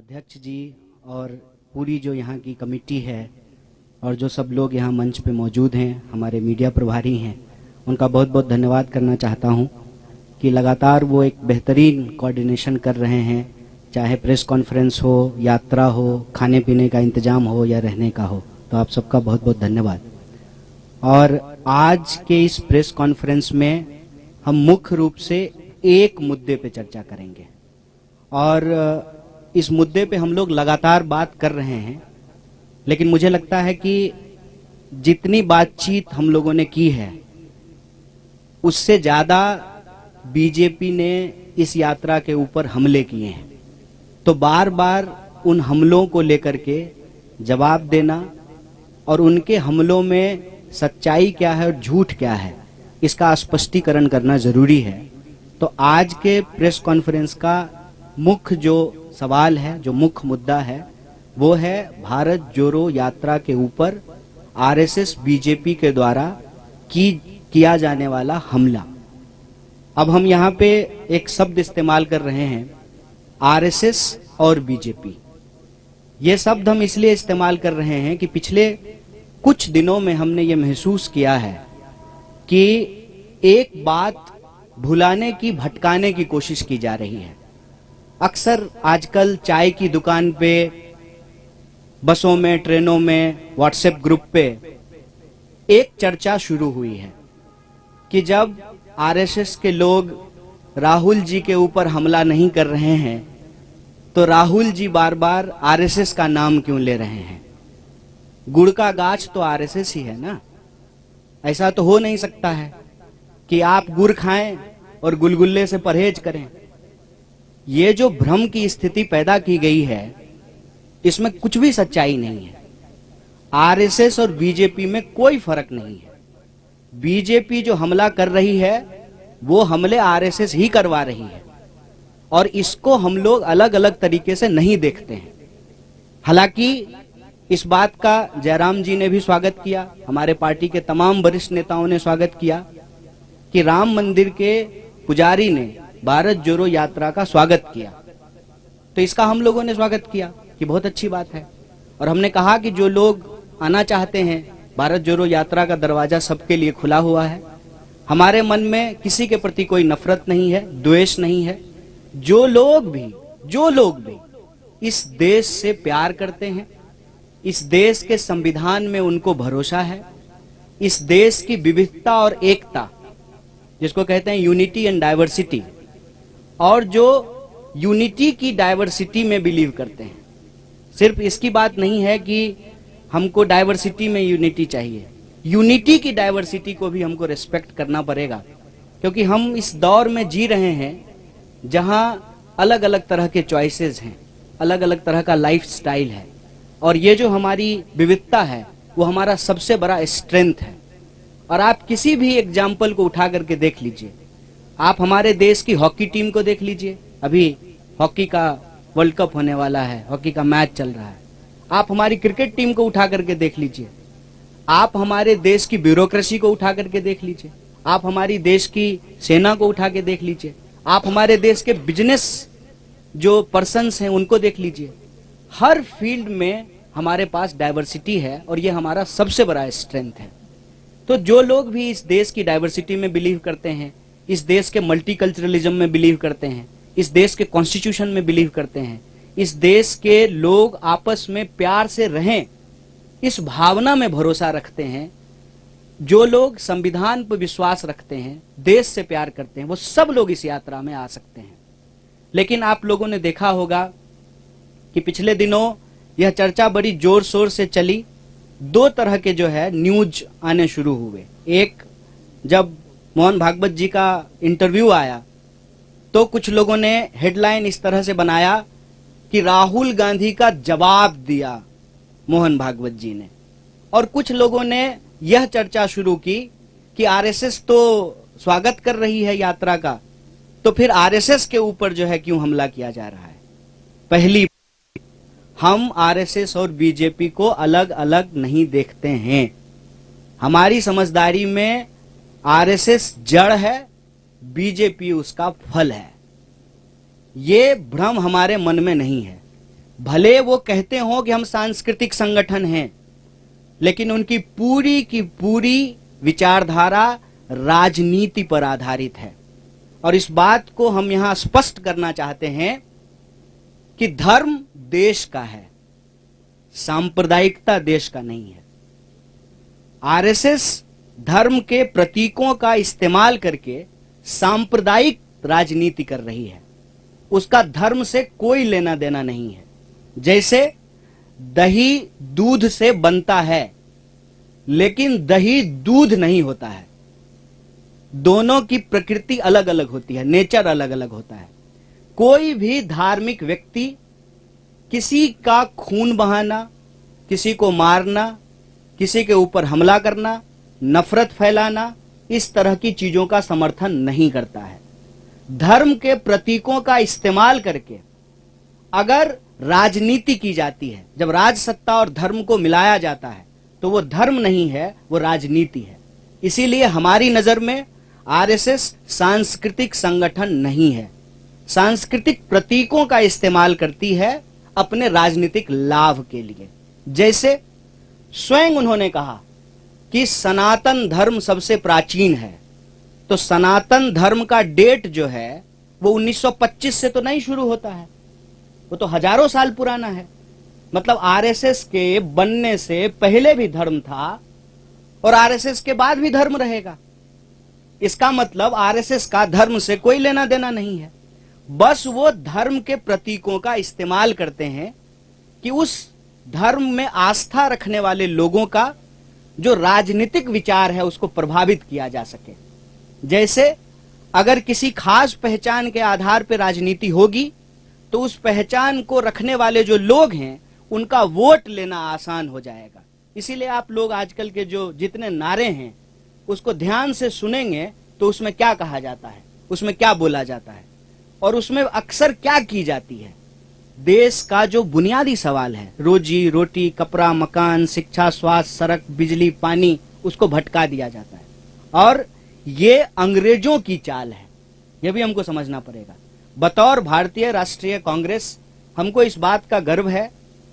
अध्यक्ष जी और पूरी जो यहाँ की कमेटी है और जो सब लोग यहाँ मंच पे मौजूद हैं, हमारे मीडिया प्रभारी हैं, उनका बहुत बहुत धन्यवाद करना चाहता हूँ कि लगातार वो एक बेहतरीन कोऑर्डिनेशन कर रहे हैं, चाहे प्रेस कॉन्फ्रेंस हो, यात्रा हो, खाने पीने का इंतजाम हो या रहने का हो। तो आप सबका बहुत बहुत धन्यवाद। और आज के इस प्रेस कॉन्फ्रेंस में हम मुख्य रूप से एक मुद्दे पे चर्चा करेंगे और इस मुद्दे पे हम लोग लगातार बात कर रहे हैं, लेकिन मुझे लगता है कि जितनी बातचीत हम लोगों ने की है उससे ज्यादा बीजेपी ने इस यात्रा के ऊपर हमले किए हैं। तो बार बार उन हमलों को लेकर के जवाब देना और उनके हमलों में सच्चाई क्या है और झूठ क्या है, इसका स्पष्टीकरण करना जरूरी है। तो आज के प्रेस कॉन्फ्रेंस का मुख्य जो सवाल है, जो मुख्य मुद्दा है, वो है भारत जोड़ो यात्रा के ऊपर आरएसएस बीजेपी के द्वारा किया जाने वाला हमला। अब हम यहाँ पे एक शब्द इस्तेमाल कर रहे हैं, आरएसएस और बीजेपी। ये शब्द हम इसलिए इस्तेमाल कर रहे हैं कि पिछले कुछ दिनों में हमने ये महसूस किया है कि एक बात भुलाने की, भटकाने की कोशिश की जा रही है। अक्सर आजकल चाय की दुकान पे, बसों में, ट्रेनों में, व्हाट्सएप ग्रुप पे एक चर्चा शुरू हुई है कि जब आरएसएस के लोग राहुल जी के ऊपर हमला नहीं कर रहे हैं तो राहुल जी बार बार आरएसएस का नाम क्यों ले रहे हैं। गुड़ का गाछ तो आरएसएस ही है ना। ऐसा तो हो नहीं सकता है कि आप गुड़ खाएं और गुलगुल्ले से परहेज करें। ये जो भ्रम की स्थिति पैदा की गई है, इसमें कुछ भी सच्चाई नहीं है। आरएसएस और बीजेपी में कोई फर्क नहीं है। बीजेपी जो हमला कर रही है वो हमले आरएसएस ही करवा रही है और इसको हम लोग अलग अलग तरीके से नहीं देखते हैं। हालांकि इस बात का जयराम जी ने भी स्वागत किया, हमारे पार्टी के तमाम वरिष्ठ नेताओं ने स्वागत किया कि राम मंदिर के पुजारी ने भारत जोड़ो यात्रा का स्वागत किया। तो इसका हम लोगों ने स्वागत किया कि बहुत अच्छी बात है। और हमने कहा कि जो लोग आना चाहते हैं, भारत जोड़ो यात्रा का दरवाजा सबके लिए खुला हुआ है। हमारे मन में किसी के प्रति कोई नफरत नहीं है, द्वेष नहीं है। जो लोग भी इस देश से प्यार करते हैं, इस देश के संविधान में उनको भरोसा है, इस देश की विविधता और एकता, जिसको कहते हैं यूनिटी एंड डाइवर्सिटी, और जो यूनिटी की डाइवर्सिटी में बिलीव करते हैं। सिर्फ इसकी बात नहीं है कि हमको डाइवर्सिटी में यूनिटी चाहिए, यूनिटी की डाइवर्सिटी को भी हमको रिस्पेक्ट करना पड़ेगा, क्योंकि हम इस दौर में जी रहे हैं जहां अलग अलग तरह के चॉइसेस हैं, अलग अलग तरह का लाइफ स्टाइल है। और ये जो हमारी विविधता है वो हमारा सबसे बड़ा स्ट्रेंथ है। और आप किसी भी एग्जाम्पल को उठा करके देख लीजिए। आप हमारे देश की हॉकी टीम को देख लीजिए, अभी हॉकी का वर्ल्ड कप होने वाला है, हॉकी का मैच चल रहा है। आप हमारी क्रिकेट टीम को उठा करके देख लीजिए, आप हमारे देश की ब्यूरोक्रेसी को उठा करके देख लीजिए, आप हमारी देश की सेना को उठा के देख लीजिए, आप हमारे देश के बिजनेस जो पर्सन्स हैं उनको देख लीजिए। हर फील्ड में हमारे पास डाइवर्सिटी है और ये हमारा सबसे बड़ा स्ट्रेंथ है। तो जो लोग भी इस देश की डाइवर्सिटी में बिलीव करते हैं, इस देश के मल्टीकल्चरलिज्म में बिलीव करते हैं, इस देश के कॉन्स्टिट्यूशन में बिलीव करते हैं, इस देश के लोग आपस में प्यार से रहें, इस भावना में भरोसा रखते हैं, जो लोग संविधान पर विश्वास रखते हैं, देश से प्यार करते हैं, वो सब लोग इस यात्रा में आ सकते हैं। लेकिन आप लोगों ने देखा होगा कि पिछले दिनों यह चर्चा बड़ी जोर शोर से चली। दो तरह के जो है न्यूज आने शुरू हुए। एक, जब मोहन भागवत जी का इंटरव्यू आया तो कुछ लोगों ने हेडलाइन इस तरह से बनाया कि राहुल गांधी का जवाब दिया मोहन भागवत जी ने, और कुछ लोगों ने यह चर्चा शुरू की कि आरएसएस तो स्वागत कर रही है यात्रा का, तो फिर आरएसएस के ऊपर जो है क्यों हमला किया जा रहा है। पहली, हम आरएसएस और बीजेपी को अलग अलग नहीं देखते हैं। हमारी समझदारी में आरएसएस जड़ है, बीजेपी उसका फल है। ये भ्रम हमारे मन में नहीं है। भले वो कहते हो कि हम सांस्कृतिक संगठन हैं, लेकिन उनकी पूरी की पूरी विचारधारा राजनीति पर आधारित है। और इस बात को हम यहां स्पष्ट करना चाहते हैं कि धर्म देश का है, सांप्रदायिकता देश का नहीं है। आरएसएस धर्म के प्रतीकों का इस्तेमाल करके सांप्रदायिक राजनीति कर रही है, उसका धर्म से कोई लेना देना नहीं है। जैसे दही दूध से बनता है, लेकिन दही दूध नहीं होता है, दोनों की प्रकृति अलग अलग होती है, नेचर अलग अलग होता है। कोई भी धार्मिक व्यक्ति किसी का खून बहाना, किसी को मारना, किसी के ऊपर हमला करना, नफरत फैलाना, इस तरह की चीजों का समर्थन नहीं करता है। धर्म के प्रतीकों का इस्तेमाल करके अगर राजनीति की जाती है, जब राज सत्ता और धर्म को मिलाया जाता है, तो वो धर्म नहीं है, वो राजनीति है। इसीलिए हमारी नजर में आरएसएस सांस्कृतिक संगठन नहीं है, सांस्कृतिक प्रतीकों का इस्तेमाल करती है अपने राजनीतिक लाभ के लिए। जैसे स्वयं उन्होंने कहा कि सनातन धर्म सबसे प्राचीन है, तो सनातन धर्म का डेट जो है वो 1925 से तो नहीं शुरू होता है, वो तो हजारों साल पुराना है। मतलब आरएसएस के बनने से पहले भी धर्म था और आरएसएस के बाद भी धर्म रहेगा। इसका मतलब आरएसएस का धर्म से कोई लेना देना नहीं है, बस वो धर्म के प्रतीकों का इस्तेमाल करते हैं कि उस धर्म में आस्था रखने वाले लोगों का जो राजनीतिक विचार है उसको प्रभावित किया जा सके। जैसे अगर किसी खास पहचान के आधार पर राजनीति होगी तो उस पहचान को रखने वाले जो लोग हैं उनका वोट लेना आसान हो जाएगा। इसीलिए आप लोग आजकल के जो जितने नारे हैं उसको ध्यान से सुनेंगे तो उसमें क्या कहा जाता है, उसमें क्या बोला जाता है और उसमें अक्सर क्या की जाती है। देश का जो बुनियादी सवाल है, रोजी रोटी, कपड़ा, मकान, शिक्षा, स्वास्थ्य, सड़क, बिजली, पानी, उसको भटका दिया जाता है। और ये अंग्रेजों की चाल है, यह भी हमको समझना पड़ेगा। बतौर भारतीय राष्ट्रीय कांग्रेस हमको इस बात का गर्व है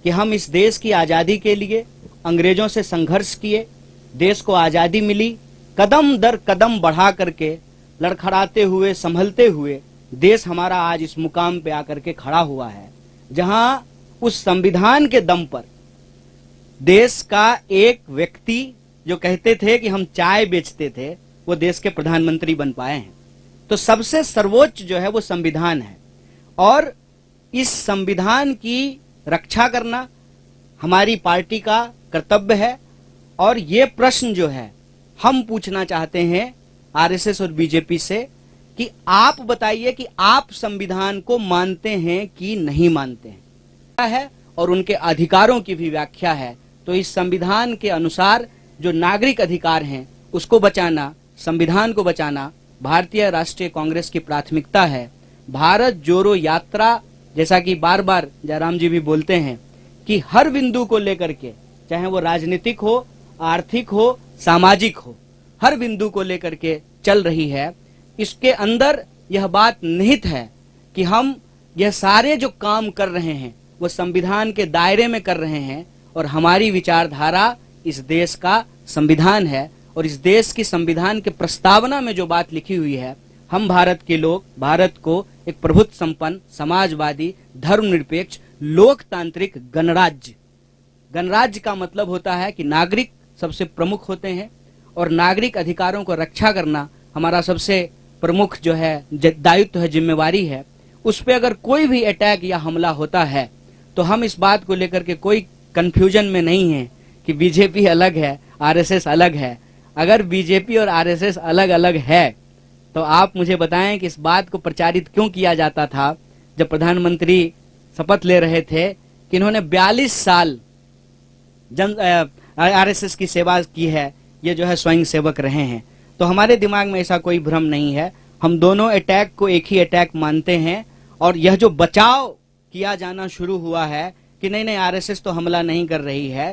कि हम इस देश की आजादी के लिए अंग्रेजों से संघर्ष किए, देश को आजादी मिली, कदम दर कदम बढ़ा करके, लड़खड़ाते हुए, संभलते हुए देश हमारा आज इस मुकाम पे आकर के खड़ा हुआ है, जहां उस संविधान के दम पर देश का एक व्यक्ति जो कहते थे कि हम चाय बेचते थे, वो देश के प्रधानमंत्री बन पाए हैं। तो सबसे सर्वोच्च जो है वो संविधान है और इस संविधान की रक्षा करना हमारी पार्टी का कर्तव्य है। और ये प्रश्न जो है हम पूछना चाहते हैं आरएसएस और बीजेपी से कि आप बताइए कि आप संविधान को मानते हैं कि नहीं मानते हैं, क्या है और उनके अधिकारों की भी व्याख्या है। तो इस संविधान के अनुसार जो नागरिक अधिकार हैं उसको बचाना, संविधान को बचाना भारतीय राष्ट्रीय कांग्रेस की प्राथमिकता है। भारत जोड़ो यात्रा, जैसा कि बार बार जयराम जी भी बोलते हैं कि हर बिंदु को लेकर के, चाहे वो राजनीतिक हो, आर्थिक हो, सामाजिक हो, हर बिंदु को लेकर के चल रही है। इसके अंदर यह बात निहित है कि हम यह सारे जो काम कर रहे हैं वो संविधान के दायरे में कर रहे हैं और हमारी विचारधारा इस देश का संविधान है। और इस देश की संविधान के प्रस्तावना में जो बात लिखी हुई है, हम भारत के लोग भारत को एक प्रभुत्व संपन्न, समाजवादी, धर्मनिरपेक्ष, लोकतांत्रिक गणराज्य, गणराज्य का मतलब होता है कि नागरिक सबसे प्रमुख होते हैं और नागरिक अधिकारों को रक्षा करना हमारा सबसे प्रमुख जो है दायित्व है, जिम्मेवारी है। उस पे अगर कोई भी अटैक या हमला होता है तो हम इस बात को लेकर के कोई कंफ्यूजन में नहीं है कि बीजेपी अलग है, आरएसएस अलग है। अगर बीजेपी और आरएसएस अलग अलग है तो आप मुझे बताएं कि इस बात को प्रचारित क्यों किया जाता था जब प्रधानमंत्री शपथ ले रहे थे कि इन्होंने 42 साल आरएसएस की सेवा की है, ये जो है स्वयं सेवक रहे हैं। तो हमारे दिमाग में ऐसा कोई भ्रम नहीं है, हम दोनों अटैक को एक ही अटैक मानते हैं। और यह जो बचाव किया जाना शुरू हुआ है कि नहीं नहीं आरएसएस तो हमला नहीं कर रही है,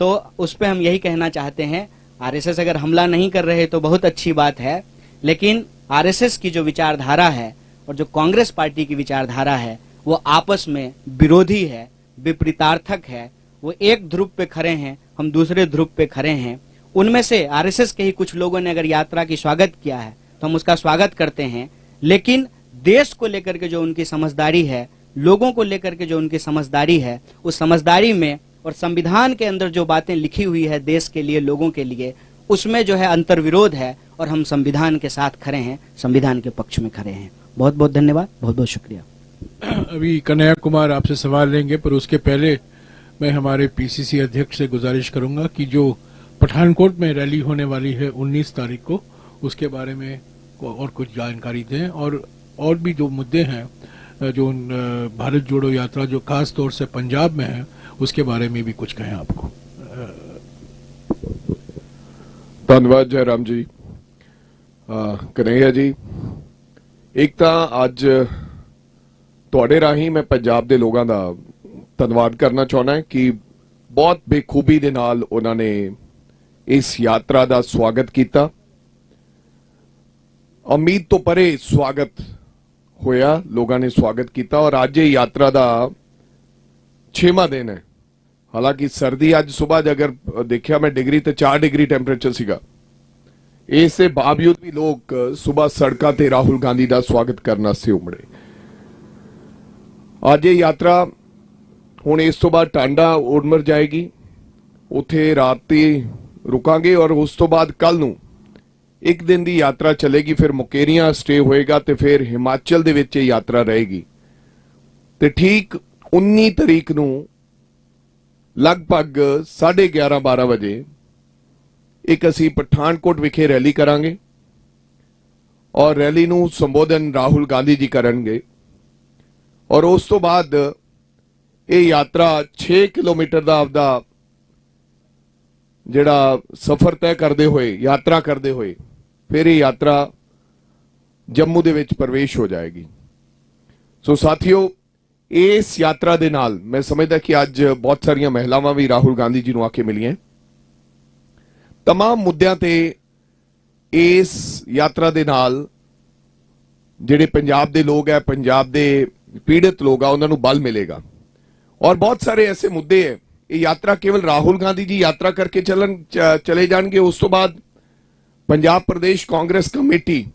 तो उस पर हम यही कहना चाहते हैं, आरएसएस अगर हमला नहीं कर रहे तो बहुत अच्छी बात है, लेकिन आरएसएस की जो विचारधारा है और जो कांग्रेस पार्टी की विचारधारा है वो आपस में विरोधी है। विपरीतार्थक है, वो एक ध्रुव पे खड़े हैं, हम दूसरे ध्रुव पे खड़े हैं। उनमें से आरएसएस के ही कुछ लोगों ने अगर यात्रा की स्वागत किया है तो हम उसका स्वागत करते हैं, लेकिन देश को लेकर के जो उनकी समझदारी है, लोगों को लेकर के जो उनकी समझदारी है, उस समझदारी में और संविधान के अंदर जो बातें लिखी हुई है देश के लिए, लोगों के लिए, उसमें जो है अंतर्विरोध है और हम संविधान के साथ खड़े हैं, संविधान के पक्ष में खड़े हैं। बहुत बहुत धन्यवाद, बहुत बहुत शुक्रिया। अभी कन्हैया कुमार आपसे सवाल लेंगे, पर उसके पहले मैं हमारे पीसीसी अध्यक्ष से गुजारिश करूंगा कि जो पठानकोट में रैली होने वाली है 19 तारीख को, उसके बारे में और कुछ जानकारी दें, और भी जो मुद्दे हैं जो भारत जोड़ो यात्रा जो खास तौर से पंजाब में है, उसके बारे में भी कुछ कहें आपको। धन्यवाद जयराम जी। कन्हैया जी, एक तो अज तुहाडे राही मैं पंजाब के लोगों का धन्यवाद करना चाहना है कि बहुत बेखूबी दे नाल उन्होंने इस यात्रा का स्वागत किया। उम्मीद तो परे स्वागत होया, लोगों ने स्वागत किया, और अज ये यात्रा का 6वां दिन है। हालांकि सर्दी अज सुबह अगर देखा मैं डिग्री तो 4 डिग्री टेंपरेचर सीगा, इसके बावजूद भी लोग सुबह सड़कों ते राहुल गांधी का स्वागत करने से उमड़े। आज ये यात्रा हुण इस तो बाद टांडा उड़मर जाएगी, उथे राती रुकांगे और उस तो बाद कल नूं एक दिन की यात्रा चलेगी, फिर मुकेरियां स्टे होएगा ते फिर हिमाचल दे विच यात्रा रहेगी। ते ठीक 19 तारीख नूं लगभग 11:30-12 बजे एक असी पठानकोट विखे रैली करांगे और रैली नूं संबोधन राहुल गांधी जी करनगे, और उस तो बाद ये यात्रा 6 किलोमीटर का आपदा जिहड़ा सफर तय करते हुए, यात्रा करते हुए फिर ये यात्रा जम्मू दे विच प्रवेश हो जाएगी। सो साथियों, इस यात्रा दे नाल मैं समझदा कि अज बहुत सारिया महिलावां भी राहुल गांधी जी नूं आके मिलियां। तमाम मुद्दों ते इस यात्रा दे नाल जिहड़े पंजाब दे लोग है, पंजाब दे पीड़ित लोग आ, उन्हां नूं बल मिलेगा। और बहुत सारे ऐसे मुद्दे है, ये यात्रा केवल राहुल गांधी जी यात्रा करके चले जाएंगे, उस तो बाद पंजाब प्रदेश कांग्रेस कमेटी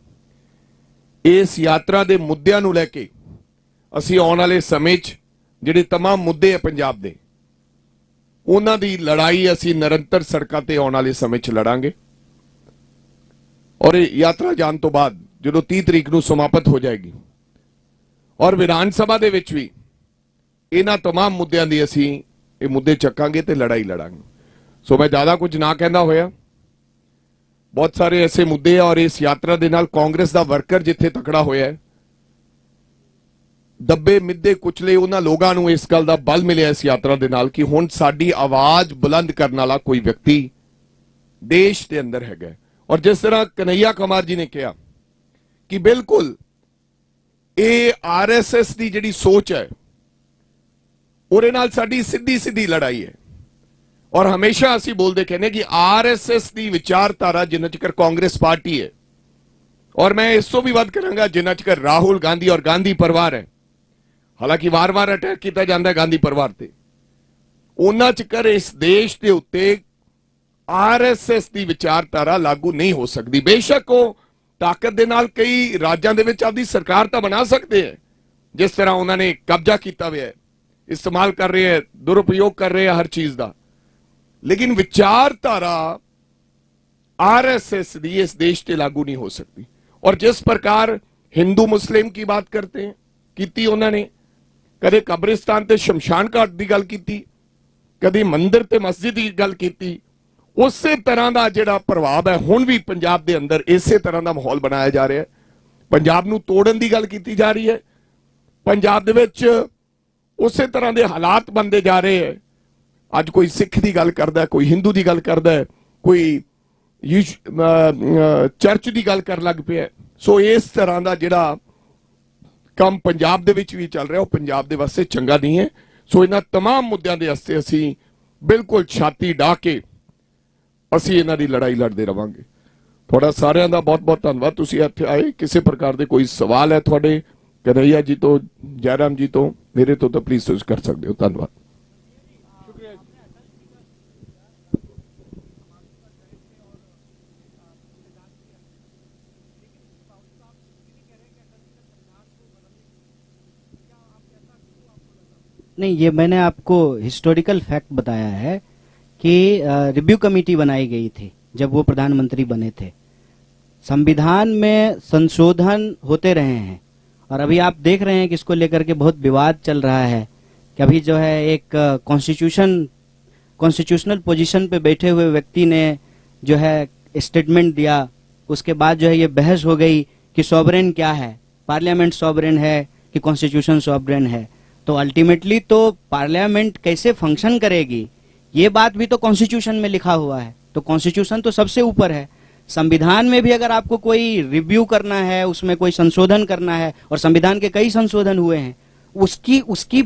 इस यात्रा के मुद्दों नूं लैके असीं आउण वाले समय जिहड़े तमाम मुद्दे है पंजाब दे, उन्हां दी लड़ाई असीं निरंतर सड़कों ते आउण वाले समय लड़ांगे। और ये यात्रा जाण तो बाद जो 30 तारीख नूं समाप्त हो जाएगी, और विधान सभा दे विच भी इन्हां तमाम मुद्दों की असीं ये मुद्दे चकांगे ते लड़ाई लड़ांगे। सो मैं ज्यादा कुछ ना कहना होया, बहुत सारे ऐसे मुद्दे हैं, और इस यात्रा दे नाल कांग्रेस का वर्कर जिथे तकड़ा होया है, दब्बे मिद्दे कुचले उन्हां लोगां नूं इस गल दा बल मिलिया इस यात्रा दे नाल कि हुण साडी आवाज बुलंद करने वाला कोई व्यक्ति देश के अंदर हैगा। और जिस तरह कन्हैया कुमार जी ने कहा कि बिल्कुल ये आरएसएस की जिहड़ी सोच है ਉਹਦੇ ਨਾਲ ਸਾਡੀ ਸਿੱਧੀ ਸਿੱਧੀ ਲੜਾਈ ਹੈ। और हमेशा असी बोलते कहने कि आरएसएस की विचारधारा जिन्ना चिकर कांग्रेस पार्टी है, और मैं इसो भी वध करांगा जिन्ना चिकर राहुल गांधी और गांधी परिवार है, हालांकि वार वार अटैक किया जाता है गांधी परिवार से, उन्ना चिकर इस देश के उत्ते आरएसएस की विचारधारा लागू नहीं हो सकती। बेशक वो ताकत दे नाल कई राज्यों के विच आपदी सरकार तो बना सकते हैं, जिस तरह उन्होंने कब्जा किया हुआ है, इस्तेमाल कर रहे हैं, दुरुपयोग कर रहे हैं हर चीज का, लेकिन विचारधारा आरएसएस की इस देश से लागू नहीं हो सकती। और जिस प्रकार हिंदू मुस्लिम की बात करते हैं की उन्होंने कदे कब्रिस्तान ते शमशान घाट की गल की, कभी मंदिर ते मस्जिद की गल की, उस तरह का जिहड़ा प्रभाव है हुण भी पंजाब के अंदर इस तरह का माहौल बनाया जा रहा है। पंजाब नूं तोड़न की गल की जा रही है, पंजाब दे विच उस तरह के हालात बनते जा रहे हैं। अज कोई सिख की गल करता है, कोई हिंदू की गल करता है, कोई चर्च की गल कर लग पे। सो इस तरह का जिहड़ा काम पंजाब दे विच भी चल रहा है, पंजाब दे वास्ते चंगा नहीं है। सो इन्हां तमाम मुद्दों के वास्ते असी बिल्कुल छाती डाह के असी इन्हां दी लड़ाई लड़ते रहांगे। थोड़ा सारिਆਂ ਦਾ बहुत बहुत धन्यवाद, तुसीं इत्थे आए। किसी प्रकार के कोई सवाल है थोड़े कन्हैया जी तो, जयराम जी तो, मेरे तो प्लीज कर सकते हो। धन्यवाद। नहीं, ये मैंने आपको हिस्टोरिकल फैक्ट बताया है कि रिव्यू कमेटी बनाई गई थी जब वो प्रधानमंत्री बने थे। संविधान में संशोधन होते रहे हैं और अभी आप देख रहे हैं कि इसको लेकर के बहुत विवाद चल रहा है कि अभी जो है एक कॉन्स्टिट्यूशनल पोजीशन पे बैठे हुए व्यक्ति ने जो है स्टेटमेंट दिया, उसके बाद जो है ये बहस हो गई कि सॉवरेन क्या है, पार्लियामेंट सॉवरेन है कि कॉन्स्टिट्यूशन सॉवरेन है। तो अल्टीमेटली तो पार्लियामेंट कैसे फंक्शन करेगी ये बात भी तो कॉन्स्टिट्यूशन में लिखा हुआ है। तो कॉन्स्टिट्यूशन तो सबसे ऊपर है। संविधान में भी अगर आपको कोई रिव्यू करना है, उसमें कोई संशोधन करना है, और संविधान के कई संशोधन हुए हैं, उसकी